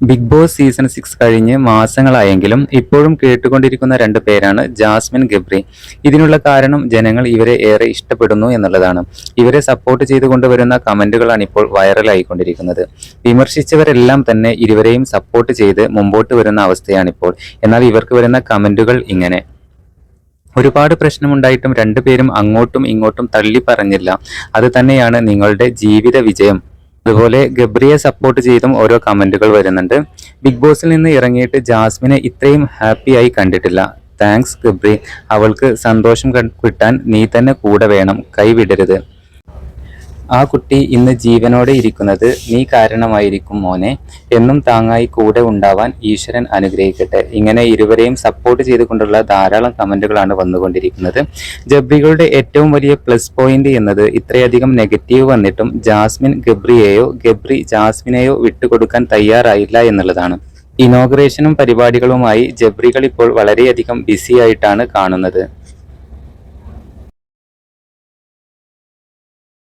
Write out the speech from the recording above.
Big boss season 6 കഴിഞ്ഞ് മാസങ്ങളായെങ്കിലും ഇപ്പോഴും കേട്ടുകൊണ്ടിരിക്കുന്ന രണ്ട് പേരാണ് ജാസ്മിൻ ഗബ്രി. ഇതിനുള്ള കാരണം ജനങ്ങൾ ഇവരെ ഏറെ ഇഷ്ടപ്പെടുന്നു എന്നുള്ളതാണ്. ഇവരെ സപ്പോർട്ട് ചെയ്ത് കൊണ്ടുവരുന്ന കമന്റുകളാണ് ഇപ്പോൾ വൈറലായിക്കൊണ്ടിരിക്കുന്നത്. വിമർശിച്ചവരെല്ലാം തന്നെ ഇരുവരെയും സപ്പോർട്ട് ചെയ്ത് മുമ്പോട്ട് വരുന്ന അവസ്ഥയാണിപ്പോൾ. എന്നാൽ ഇവർക്ക് വരുന്ന കമന്റുകൾ ഇങ്ങനെ: ഒരുപാട് പ്രശ്നമുണ്ടായിട്ടും രണ്ടുപേരും അങ്ങോട്ടും ഇങ്ങോട്ടും തള്ളി പറഞ്ഞില്ല. അത് തന്നെയാണ് നിങ്ങളുടെ ജീവിത വിജയം. അതുപോലെ ഗബ്രിയെ സപ്പോർട്ട് ചെയ്തും ഓരോ കമന്റുകൾ വരുന്നുണ്ട്. ബിഗ് ബോസിൽ നിന്ന് ഇറങ്ങിയിട്ട് ജാസ്മിനെ ഇത്രയും ഹാപ്പിയായി കണ്ടിട്ടില്ല. താങ്ക്സ് ഗബ്രി, അവൾക്ക് സന്തോഷം കിട്ടാൻ നീ തന്നെ കൂടെ വേണം, കൈവിടരുത്. ആ കുട്ടി ഇന്ന് ജീവനോടെ ഇരിക്കുന്നത് നീ കാരണമായിരിക്കും മോനെ. എന്നും താങ്ങായി കൂടെ ഉണ്ടാവാൻ ഈശ്വരൻ അനുഗ്രഹിക്കട്ടെ. ഇങ്ങനെ ഇരുവരെയും സപ്പോർട്ട് ചെയ്തുകൊണ്ടുള്ള ധാരാളം കമന്റുകളാണ് വന്നുകൊണ്ടിരിക്കുന്നത്. ഗബ്രികളുടെ ഏറ്റവും വലിയ പ്ലസ് പോയിന്റ് എന്നത് ഇത്രയധികം നെഗറ്റീവ് വന്നിട്ടും ജാസ്മിൻ ഗബ്രിയെയോ ഗബ്രി ജാസ്മിനെയോ വിട്ടുകൊടുക്കാൻ തയ്യാറായില്ല എന്നുള്ളതാണ്. ഇനോഗ്രേഷനും പരിപാടികളുമായി ജബ്രികൾ ഇപ്പോൾ വളരെയധികം ബിസി ആയിട്ടാണ് കാണുന്നത്.